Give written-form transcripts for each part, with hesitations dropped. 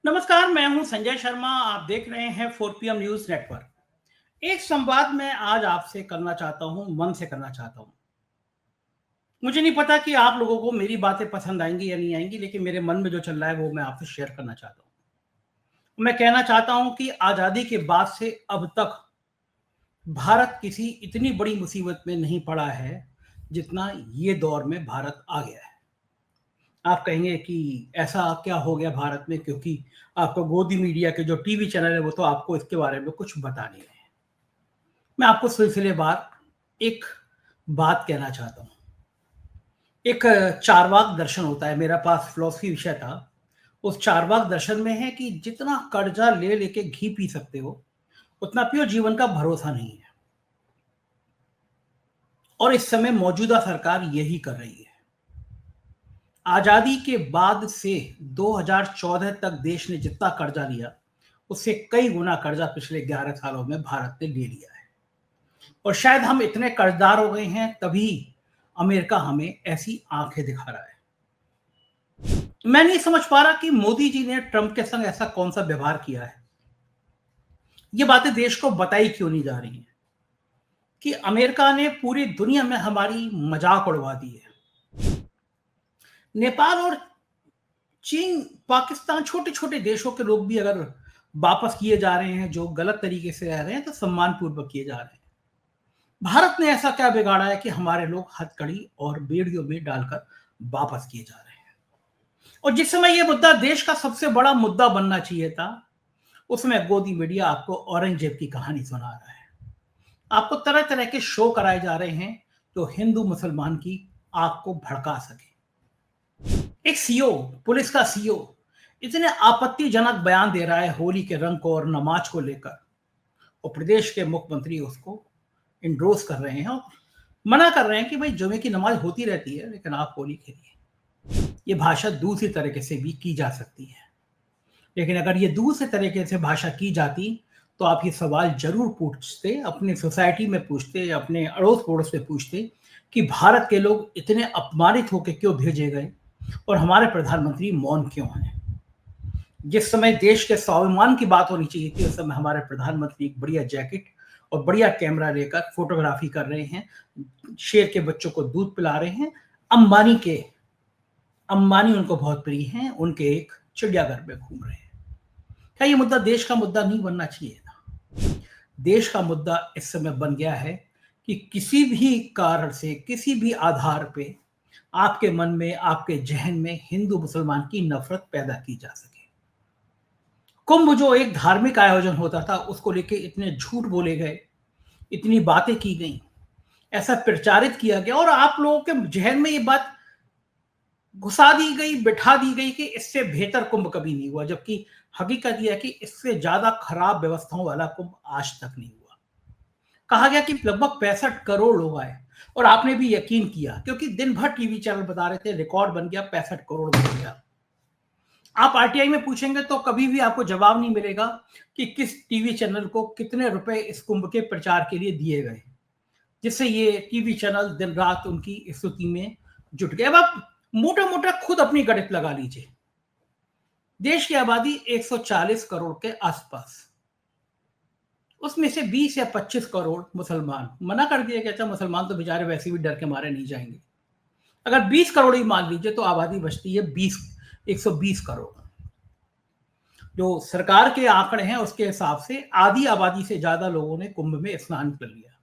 नमस्कार, मैं हूं संजय शर्मा। आप देख रहे हैं 4 PM न्यूज नेटवर्क। एक संवाद मैं आज आपसे करना चाहता हूं, मन से करना चाहता हूं। मुझे नहीं पता कि आप लोगों को मेरी बातें पसंद आएंगी या नहीं आएंगी, लेकिन मेरे मन में जो चल रहा है वो मैं आपसे शेयर करना चाहता हूं। मैं कहना चाहता हूं कि आजादी के बाद से अब तक भारत किसी इतनी बड़ी मुसीबत में नहीं पड़ा है जितना ये दौर में भारत आ गया है। आप कहेंगे कि ऐसा क्या हो गया भारत में, क्योंकि आपको गोदी मीडिया के जो टीवी चैनल है वो तो आपको इसके बारे में कुछ बता नहीं रहे हैं। मैं आपको सिलसिलेवार एक बात कहना चाहता हूँ। एक चारवाक दर्शन होता है, मेरा पास फिलॉसफी विषय था। उस चारवाक दर्शन में है कि जितना कर्जा ले लेके घी पी सकते हो उतना पियो, जीवन का भरोसा नहीं है। और इस समय मौजूदा सरकार यही कर रही है। आजादी के बाद से 2014 तक देश ने जितना कर्जा लिया उससे कई गुना कर्जा पिछले 11 सालों में भारत ने ले लिया है। और शायद हम इतने कर्जदार हो गए हैं तभी अमेरिका हमें ऐसी आंखें दिखा रहा है। मैं नहीं समझ पा रहा कि मोदी जी ने ट्रंप के संग ऐसा कौन सा व्यवहार किया है। ये बातें देश को बताई क्यों नहीं जा रही हैं कि अमेरिका ने पूरी दुनिया में हमारी मजाक उड़वा दी है। नेपाल और चीन, पाकिस्तान, छोटे छोटे देशों के लोग भी अगर वापस किए जा रहे हैं जो गलत तरीके से रह रहे हैं तो सम्मान पूर्वक किए जा रहे हैं। भारत ने ऐसा क्या बिगाड़ा है कि हमारे लोग हथकड़ी और बेड़ियों में डालकर वापस किए जा रहे हैं। और जिस समय यह मुद्दा देश का सबसे बड़ा मुद्दा बनना चाहिए था, उसमें गोदी मीडिया आपको औरंगजेब की कहानी सुना रहा है। आपको तरह तरह के शो कराए जा रहे हैं जो हिंदू मुसलमान की आग को भड़का सके। एक सीओ, पुलिस का सीओ इतने आपत्तिजनक बयान दे रहा है होली के रंग को और नमाज को लेकर, और प्रदेश के मुख्यमंत्री उसको इंडोर्स कर रहे हैं और मना कर रहे हैं कि भाई जुमे की नमाज होती रहती है लेकिन आप होली खेलिए। ये भाषा दूसरी तरीके से भी की जा सकती है, लेकिन अगर ये दूसरे तरीके से भाषा की जाती तो आप ये सवाल जरूर पूछते, अपने सोसाइटी में पूछते, अपने अड़ोस पड़ोस में पूछते कि भारत के लोग इतने अपमानित होकर क्यों भेजे गए और हमारे प्रधानमंत्री मौन क्यों हैं। जिस समय देश के स्वाभिमान की बात होनी चाहिए थी उस समय हमारे प्रधानमंत्री एक बढ़िया जैकेट और बढ़िया कैमरा लेकर फोटोग्राफी कर रहे हैं, शेर के बच्चों को दूध पिला रहे हैं। अंबानी उनको बहुत प्रिय हैं, उनके एक चिड़ियाघर में घूम रहे हैं। क्या ये मुद्दा देश का मुद्दा नहीं बनना चाहिए था? देश का मुद्दा इस समय बन गया है कि किसी भी कारण से, किसी भी आधार पे आपके मन में, आपके जहन में हिंदू मुसलमान की नफरत पैदा की जा सके। कुंभ जो एक धार्मिक आयोजन होता था उसको लेके इतने झूठ बोले गए, इतनी बातें की गई, ऐसा प्रचारित किया गया और आप लोगों के जहन में ये बात घुसा दी गई, बिठा दी गई कि इससे बेहतर कुंभ कभी नहीं हुआ, जबकि हकीकत यह है कि इससे ज्यादा खराब व्यवस्थाओं वाला कुंभ आज तक नहीं हुआ। कहा गया कि लगभग 65 करोड़ लोग आए और आपने भी यकीन किया, क्योंकि दिन भर टीवी चैनल बता रहे थे रिकॉर्ड बन गया, 65 करोड़ बन गया। आप आरटीआई में पूछेंगे तो कभी भी आपको जवाब नहीं मिलेगा कि किस टीवी चैनल को कितने रुपए इस कुंभ के प्रचार के लिए दिए गए, जिससे ये टीवी चैनल दिन रात उनकी स्तुति में जुट गए। अब आप मोटा मोटा खुद अपनी गणित लगा लीजिए। देश की आबादी 140 करोड़ के आसपास, उसमें से 20 या 25 करोड़ मुसलमान। मना कर दिया गया था, मुसलमान तो बेचारे वैसे भी डर के मारे नहीं जाएंगे। अगर 20 करोड़ ही मान लीजिए तो आबादी बचती है 120 करोड़। जो सरकार के आंकड़े हैं उसके हिसाब से आधी आबादी से ज्यादा लोगों ने कुंभ में स्नान कर लिया।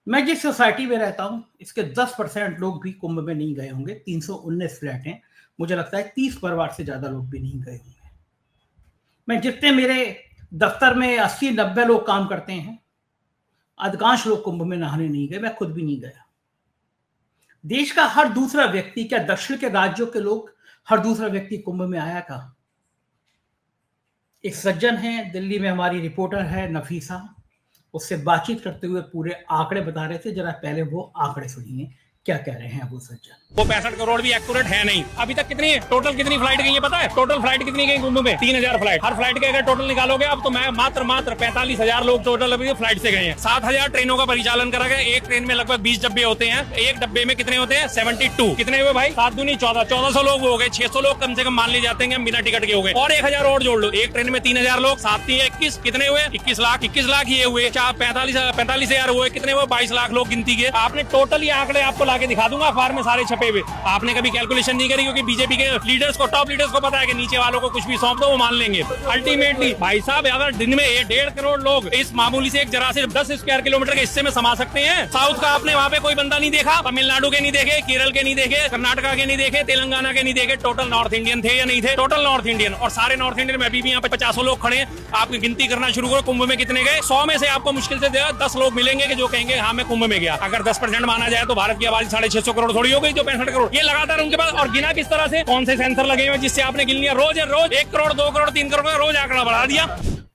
मैं जिस सोसाइटी में रहता हूं इसके 10% लोग भी कुंभ में नहीं गए होंगे। 319 फ्लैट हैं, मुझे लगता है 30 परिवार से ज्यादा लोग भी नहीं गए होंगे। मैं जितने, मेरे दफ्तर में 80-90 लोग काम करते हैं, अधिकांश लोग कुंभ में नहाने नहीं गए, मैं खुद भी नहीं गया। देश का हर दूसरा व्यक्ति, क्या दक्षिण के राज्यों के लोग, हर दूसरा व्यक्ति कुंभ में आया था? एक सज्जन है दिल्ली में, हमारी रिपोर्टर है नफीसा, उससे बातचीत करते हुए पूरे आंकड़े बता रहे थे। जरा पहले वो आंकड़े सुनिए क्या कह रहे हैं वो सज्जन। वो 65 करोड़ भी एक्यूरेट है नहीं। अभी तक टोटल कितनी फ्लाइट गई है पता है? टोटल फ्लाइट कितनी गई कुंभ में? 3000 फ्लाइट। हर फ्लाइट के अगर टोटल निकालोगे अब तो मैं मात्र 45,000 लोग टोटल अभी फ्लाइट से गए हैं। 7,000 ट्रेनों का परिचालन करा गया। एक ट्रेन में लगभग 20 डब्बे होते हैं। एक डब्बे में कितने होते हैं? 72। कितने हुए भाई? 7 दूनी 1400 लोग हो गए। 600 लोग कम से कम मान ले जाते हैं बिना टिकट के हो गए। और 1000 और जोड़ लो। एक ट्रेन में 3000 लोग, 7 21, कितने हुए? 21 लाख। 21 लाख ये हुए। 45,000 हुए। कितने हुए? 22 लाख लोग गिनती के। आपने टोटल ये आंकड़े आपको लाके दिखा दूंगा अखबार में सारे छपे हुए। आपने कभी कैलकुलेशन नहीं करी, क्योंकि बीजेपी के लीडर्स को, टॉप लीडर्स को पता है कि नीचे वालों को कुछ भी सौंप दो वो मान लेंगे। अल्टीमेटली भाई साहब, अगर दिन में 1.5 करोड़ लोग इस मामूली से एक जरा से 10 स्क्वायर किलोमीटर के हिस्से में समा सकते हैं। साउथ का आपने वहाँ पे कोई बंदा नहीं देखा? तमिलनाडु के नहीं देखे, केरल के नहीं देखे, कर्नाटका के नहीं देखे, तेलंगाना के नहीं देखे। टोटल नॉर्थ इंडियन थे या नहीं थे? Total north Indian. और सारे नॉर्थ इंडियन में अभी भी यहाँ पे 50 लोग खड़े हैं। आप गिनती करना शुरू करो, कुंभ में कितने गए? 100 में से आपको मुश्किल से 10 लोग मिलेंगे कि जो कहेंगे हाँ मैं कुंभ में गया। अगर 10% माना जाए तो भारत की आबादी 650 करोड़ थोड़ी हो गई जो 65 करोड़। ये लगातार उनके पास। और गिना किस तरह से? कौन से सेंसर लगे हुए जिससे आपने गिन लिया? रोज 1 करोड़, 2 करोड़, 3 करोड़ का रोज आंकड़ा बढ़ा दिया।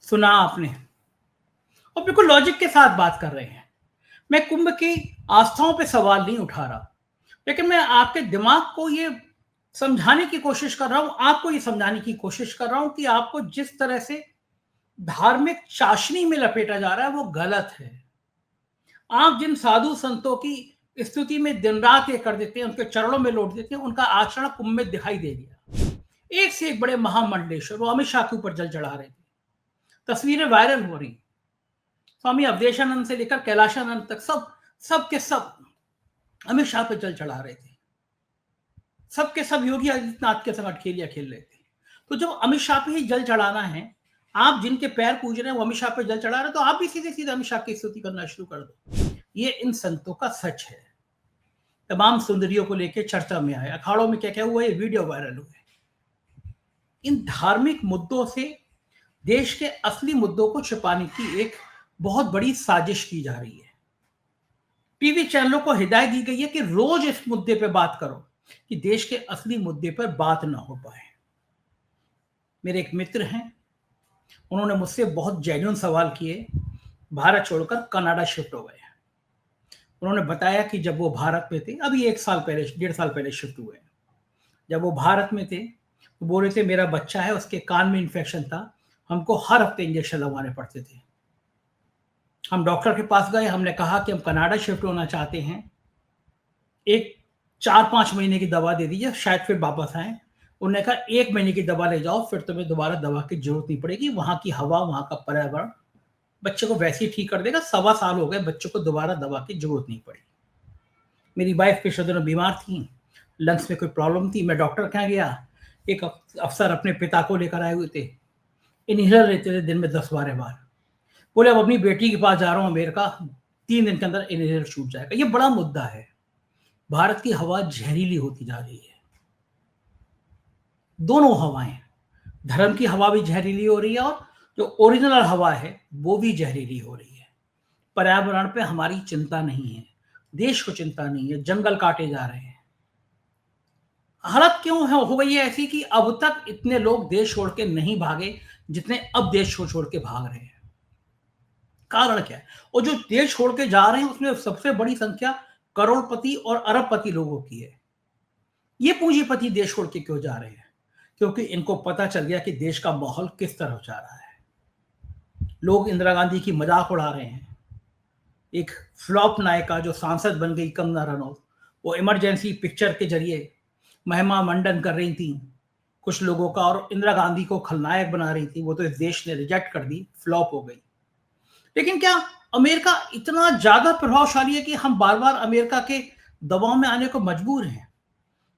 सुना आपने, और बिल्कुल लॉजिक के साथ बात कर रहे हैं। मैं कुंभ की आस्थाओं पे सवाल नहीं उठा रहा, लेकिन मैं आपके दिमाग को ये समझाने की कोशिश कर रहा हूं, आपको ये समझाने की कोशिश कर रहा हूं कि आपको जिस तरह से धार्मिक चाशनी में लपेटा जा रहा है वो गलत है। आप जिन साधु संतों की स्तुति में दिन रात ये कर देते हैं, उनके चरणों में लौट देते हैं, उनका आचरण कुंभ में दिखाई दे गया। एक से एक बड़े महामंडलेश्वर वो अमित शाह के ऊपर जल चढ़ा रहे थे। तस्वीरें वायरल हो रही। स्वामी अवधेशानंद से लेकर कैलाशानंद तक सब के सब अमित शाह पे जल चढ़ा रहे थे। सबके सब योगी आदित्यनाथ के संग अटखेलियां खेल रहे थे। तो जब अमित शाह पे ही जल चढ़ाना है, आप जिनके पैर पूज रहे हैं वो अमित शाह पे जल चढ़ा रहे हैं, तो आप भी सीधे सीधे अमित शाह की स्तुति करना शुरू कर दो। ये इन संतों का सच है। तमाम सुंदरियों को लेकर चर्चा में आया, अखाड़ों में क्या क्या हुआ, ये वीडियो वायरल हुए। इन धार्मिक मुद्दों से देश के असली मुद्दों को छिपाने की एक बहुत बड़ी साजिश की जा रही है। टीवी चैनलों को हिदायत दी गई है कि रोज इस मुद्दे पर बात करो कि देश के असली मुद्दे पर बात ना हो पाए। मेरे एक मित्र हैं, उन्होंने मुझसे बहुत जेन्युइन सवाल किए। भारत छोड़कर कनाडा शिफ्ट हो गए। उन्होंने बताया कि जब वो भारत में थे, अभी 1 साल पहले, 1.5 साल पहले शिफ्ट हुए, जब वो भारत में थे तो बोल रहे थे मेरा बच्चा है, उसके कान में इन्फेक्शन था, हमको हर हफ्ते इंजेक्शन लगवाने पड़ते थे। हम डॉक्टर के पास गए, हमने कहा कि हम कनाडा शिफ्ट होना चाहते हैं, एक 4-5 महीने की दवा दे दीजिए, शायद फिर वापस आए। उन्होंने कहा 1 महीने की दवा ले जाओ, फिर तुम्हें दोबारा दवा की जरूरत नहीं पड़ेगी, वहां की हवा, वहां का पर्यावरण बच्चे को वैसे ही ठीक कर देगा। 1.25 साल हो गए, बच्चों को दोबारा दवा की जरूरत नहीं पड़ी। मेरी वाइफ पिछले दिनों बीमार थी, लंग्स में कोई प्रॉब्लम थी, मैं डॉक्टर के यहाँ गया। एक अफसर अपने पिता को लेकर आए हुए थे, इनहेलर लेते थे दिन में 10-12 बार। बोले अब अपनी बेटी के पास जा रहा हूँ अमेरिका, 3 दिन के अंदर इनहेलर छूट जाएगा। ये बड़ा मुद्दा है। भारत की हवा जहरीली होती जा रही है। दोनों हवाएं, धर्म की हवा भी जहरीली हो रही है और जो ओरिजिनल हवा है वो भी जहरीली हो रही है। पर्यावरण पे हमारी चिंता नहीं है, देश को चिंता नहीं है, जंगल काटे जा रहे हैं। हालत क्यों है हो गई है ऐसी कि अब तक इतने लोग देश छोड़ के नहीं भागे जितने अब देश छोड़ के भाग रहे हैं। कारण क्या है? और जो देश छोड़ के जा रहे हैं उसमें सबसे बड़ी संख्या करोड़पति और अरबपति लोगों की है। ये पूंजीपति देश छोड़ के क्यों जा रहे हैं? क्योंकि इनको पता चल गया कि देश का माहौल किस तरह जा रहा है। लोग इंदिरा गांधी की मजाक उड़ा रहे हैं। एक फ्लॉप नायिका जो सांसद बन गई, कंगना रनौत, वो इमरजेंसी पिक्चर के जरिए महिमा मंडन कर रही थी कुछ लोगों का और इंदिरा गांधी को खलनायक बना रही थी। वो तो इस देश ने रिजेक्ट कर दी, फ्लॉप हो गई। लेकिन क्या अमेरिका इतना ज्यादा प्रभावशाली है कि हम बार बार अमेरिका के दबाव में आने को मजबूर हैं?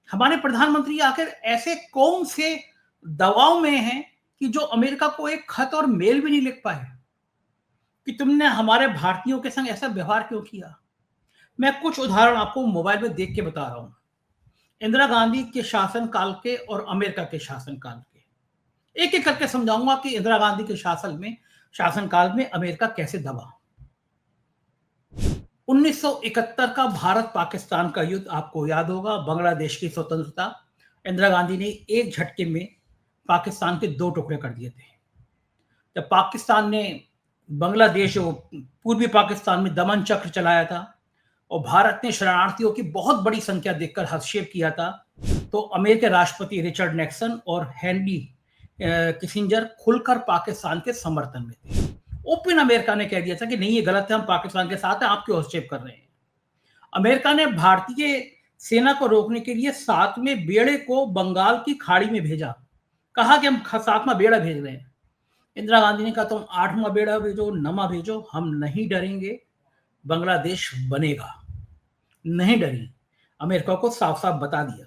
हमारे प्रधानमंत्री आखिर ऐसे कौन से दबाव में हैं कि जो अमेरिका को एक खत और मेल भी नहीं लिख पाए कि तुमने हमारे भारतीयों के संग ऐसा व्यवहार क्यों किया? मैं कुछ उदाहरण आपको मोबाइल में देख के बता रहा हूं, इंदिरा गांधी के शासनकाल के और अमेरिका के शासनकाल के। एक एक करके समझाऊंगा कि इंदिरा गांधी के शासनकाल में अमेरिका कैसे दबा। 1971 का भारत पाकिस्तान का युद्ध आपको याद होगा, बांग्लादेश की स्वतंत्रता। इंदिरा गांधी ने एक झटके में पाकिस्तान के 2 टुकड़े कर दिए थे। जब पाकिस्तान ने बांग्लादेश, पूर्वी पाकिस्तान में दमन चक्र चलाया था और भारत ने शरणार्थियों की बहुत बड़ी संख्या देखकर हस्तक्षेप किया था, तो अमेरिकी राष्ट्रपति रिचर्ड निक्सन और हेनरी किसिंजर खुलकर पाकिस्तान के समर्थन में थे। ओपन अमेरिका ने कह दिया था कि नहीं, ये गलत है, हम पाकिस्तान के साथ हैं, आप क्यों हस्तक्षेप कर रहे हैं। अमेरिका ने भारतीय सेना को रोकने के लिए 7वें बेड़े को बंगाल की खाड़ी में भेजा, कहा कि हम 7वां बेड़ा भेज रहे हैं। इंदिरा गांधी ने कहा तुम 8वां बेड़ा भेजो, 9वां भेजो, हम नहीं डरेंगे, बांग्लादेश बनेगा। नहीं डरी, अमेरिका को साफ साफ बता दिया।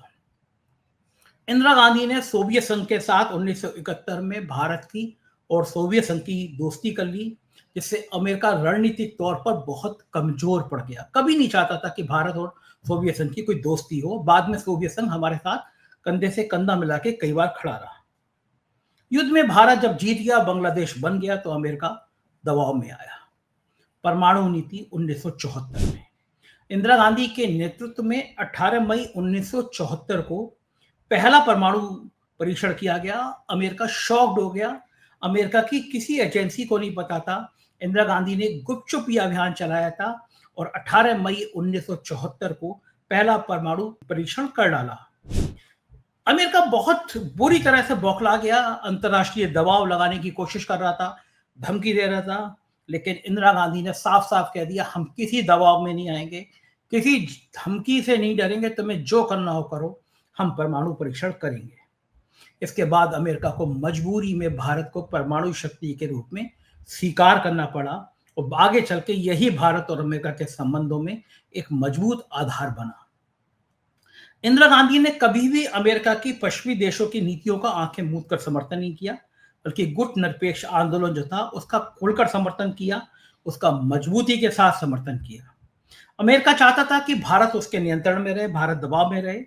इंदिरा गांधी ने सोवियत संघ के साथ 1971 में भारत की और सोवियत संघ की दोस्ती कर ली, जिससे अमेरिका रणनीतिक तौर पर बहुत कमजोर पड़ गया। कभी नहीं चाहता था कि भारत और सोवियत संघ की कोई दोस्ती हो। बाद में सोवियत संघ हमारे साथ कंधे से कंधा मिला के कई बार खड़ा रहा। युद्ध में भारत जब जीत गया, बांग्लादेश बन गया, तो अमेरिका दबाव में आया। परमाणु नीति 1974 में इंदिरा गांधी के नेतृत्व में 18 मई 1974 को पहला परमाणु परीक्षण किया गया। अमेरिका शॉक्ड हो गया। अमेरिका की किसी एजेंसी को नहीं पता था। इंदिरा गांधी ने गुपचुप यह अभियान चलाया था और 18 मई 1974 को पहला परमाणु परीक्षण कर डाला। अमेरिका बहुत बुरी तरह से बौखला गया, अंतर्राष्ट्रीय दबाव लगाने की कोशिश कर रहा था, धमकी दे रहा था, लेकिन इंदिरा गांधी ने साफ साफ कह दिया हम किसी दबाव में नहीं आएंगे, किसी धमकी से नहीं डरेंगे, तुम्हें जो करना हो करो, हम परमाणु परीक्षण करेंगे। इसके बाद अमेरिका को मजबूरी में भारत को परमाणु शक्ति के रूप में स्वीकार करना पड़ा और आगे चल के यही भारत और अमेरिका के संबंधों में एक मजबूत आधार बना। इंदिरा गांधी ने कभी भी अमेरिका की पश्चिमी देशों की नीतियों का आंखें मूंद कर समर्थन नहीं किया, बल्कि गुट निरपेक्ष आंदोलन जो था उसका खुलकर समर्थन किया, उसका मजबूती के साथ समर्थन किया। अमेरिका चाहता था कि भारत उसके नियंत्रण में रहे, भारत दबाव में रहे,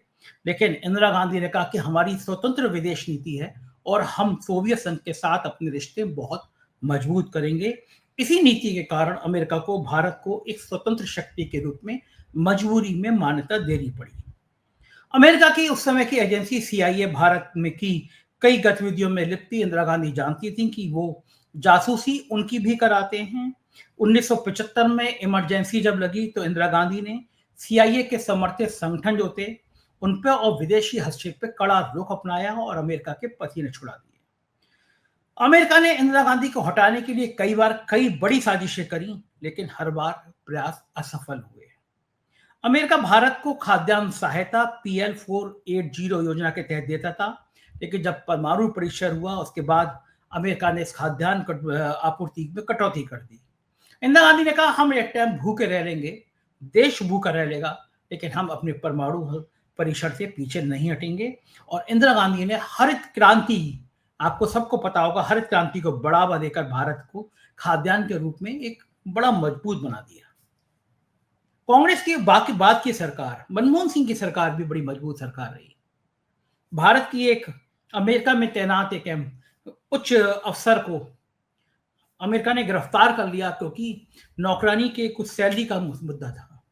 लेकिन इंदिरा गांधी ने कहा कि हमारी स्वतंत्र विदेश नीति है और हम सोवियत संघ के साथ अपने रिश्ते बहुत मजबूत करेंगे। इसी नीति के कारण अमेरिका को भारत को एक स्वतंत्र शक्ति के रूप में मजबूरी में मान्यता देनी पड़ी। अमेरिका की उस समय की एजेंसी CIA भारत में की कई गतिविधियों में लिप्त थी। इंदिरा गांधी जानती थी कि वो जासूसी उनकी भी कराते हैं। 1975 में इमरजेंसी जब लगी तो इंदिरा गांधी ने CIA के समर्थित संगठन जो थे उन पर और विदेशी हस्तक्षेप पे कड़ा रुख अपनाया और अमेरिका के पसीने छुड़ा दिए। अमेरिका ने इंदिरा गांधी को हटाने के लिए कई बार कई बड़ी साजिशें करी, लेकिन हर बार प्रयास असफल हुए। अमेरिका भारत को खाद्यान्न सहायता PL 480 योजना के तहत देता था, लेकिन जब परमाणु परीक्षण हुआ उसके बाद अमेरिका ने इस खाद्यान्न आपूर्ति में कटौती कर दी। इंदिरा गांधी ने कहा हम एक टाइम भूखे रह लेंगे, देश भूखा रह लेगा, लेकिन हम अपने परमाणु परीक्षण से पीछे नहीं हटेंगे। और इंदिरा गांधी ने हरित क्रांति, आपको सबको पता होगा, हरित क्रांति को बढ़ावा देकर भारत को खाद्यान्न के रूप में एक बड़ा मजबूत बना दिया। कांग्रेस की बाकी बात की सरकार, मनमोहन सिंह की सरकार भी बड़ी मजबूत सरकार रही। भारत की एक अमेरिका में तैनात एक उच्च अफसर को अमेरिका ने गिरफ्तार कर लिया क्योंकि नौकरानी के कुछ सैलरी का मुद्दा था।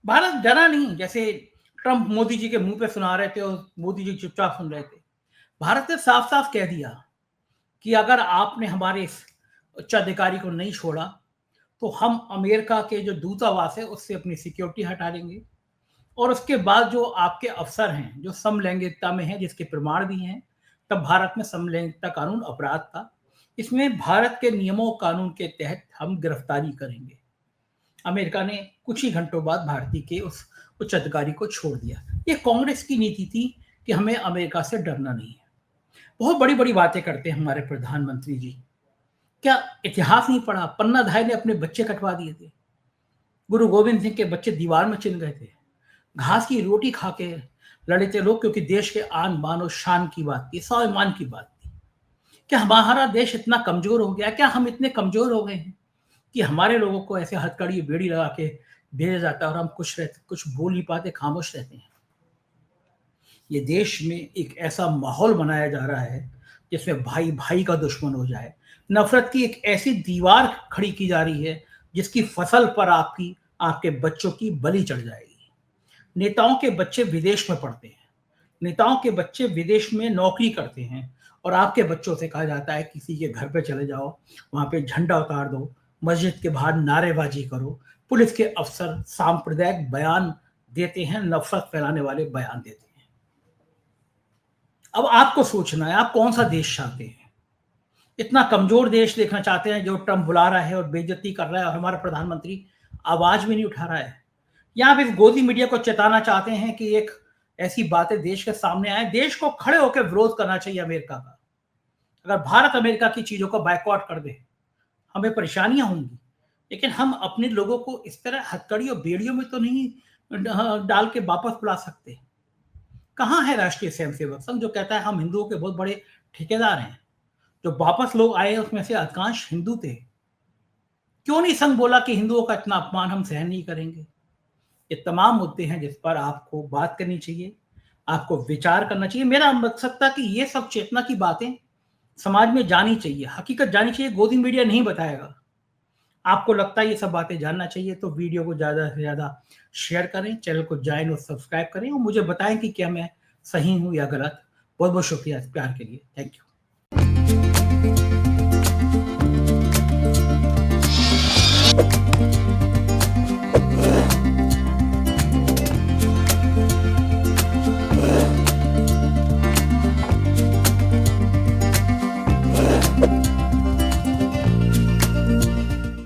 भारत डरा नहीं, जैसे ट्रंप मोदी जी के मुंह पे सुना रहे थे और मोदी जी चुपचाप सुन रहे थे। भारत ने साफ साफ कह दिया कि अगर आपने हमारे इस उच्चाधिकारी को नहीं छोड़ा तो हम अमेरिका के जो दूतावास है उससे अपनी सिक्योरिटी हटा लेंगे, और उसके बाद जो आपके अफसर हैं जो समलैंगिकता में हैं, जिसके प्रमाण भी हैं, तब भारत में समलैंगिकता कानून अपराध था, इसमें भारत के नियमों कानून के तहत हम गिरफ्तारी करेंगे। अमेरिका ने कुछ ही घंटों बाद भारतीय के उस उच्च अधिकारी को छोड़ दिया। ये कांग्रेस की नीति थी कि हमें अमेरिका से डरना नहीं है। बहुत बड़ी बड़ी बातें करते हैं हमारे प्रधानमंत्री जी, क्या इतिहास नहीं पढ़ा? पन्नाधाय ने अपने बच्चे कटवा दिए थे, गुरु गोविंद सिंह के बच्चे दीवार में चिन गए थे, घास की रोटी खा के लड़े थे लोग, क्योंकि देश के आन बान और शान की बात थी, स्वाभिमान की बात थी। क्या हमारा देश इतना कमजोर हो गया? क्या हम इतने कमजोर हो गए हैं कि हमारे लोगों को ऐसे हथकड़ी बेड़ी लगा के भेजा जाता है और हम कुछ बोल नहीं पाते, खामोश रहते हैं? ये देश में एक ऐसा माहौल बनाया जा रहा है जिसमें भाई भाई का दुश्मन हो जाए, नफरत की एक ऐसी दीवार खड़ी की जा रही है जिसकी फसल पर आपके बच्चों की बलि चढ़ जाएगी। नेताओं के बच्चे विदेश में पढ़ते हैं, नेताओं के बच्चे विदेश में नौकरी करते हैं, और आपके बच्चों से कहा जाता है किसी के घर पे चले जाओ, वहां पे झंडा उतार दो, मस्जिद के बाहर नारेबाजी करो, पुलिस के अफसर सांप्रदायिक बयान देते हैं, नफरत फैलाने वाले बयान देते हैं। अब आपको सोचना है आप कौन सा देश चाहते हैं। इतना कमजोर देश देखना चाहते हैं जो ट्रंप बुला रहा है और बेइज्जती कर रहा है और हमारा प्रधानमंत्री आवाज भी नहीं उठा रहा है, या आप इस गोदी मीडिया को चेताना चाहते हैं कि एक ऐसी बातें देश के सामने आए, देश को खड़े होकर विरोध करना चाहिए अमेरिका का। अगर भारत अमेरिका की चीजों को बायकॉट कर दे हमें परेशानियां होंगी, लेकिन हम अपने लोगों को इस तरह हथकड़ी और बेड़ियों में तो नहीं डाल के वापस बुला सकते। कहां है राष्ट्रीय स्वयंसेवक संघ जो कहता है हम हिंदुओं के बहुत बड़े ठेकेदार हैं? जो वापस लोग आए उसमें से अधिकांश हिंदू थे। क्यों नहीं संघ बोला कि हिंदुओं का इतना अपमान हम सहन नहीं करेंगे? ये तमाम मुद्दे हैं जिस पर आपको बात करनी चाहिए, आपको विचार करना चाहिए। मेरा मकसद था कि ये सब चेतना की बातें समाज में जानी चाहिए, हकीकत जानी चाहिए। गोदी मीडिया नहीं बताएगा। आपको लगता है ये सब बातें जानना चाहिए तो वीडियो को ज़्यादा से ज़्यादा शेयर करें, चैनल को ज्वाइन और सब्सक्राइब करें और मुझे बताएं कि क्या मैं सही हूं या गलत। बहुत बहुत शुक्रिया इस प्यार के लिए। Thank you.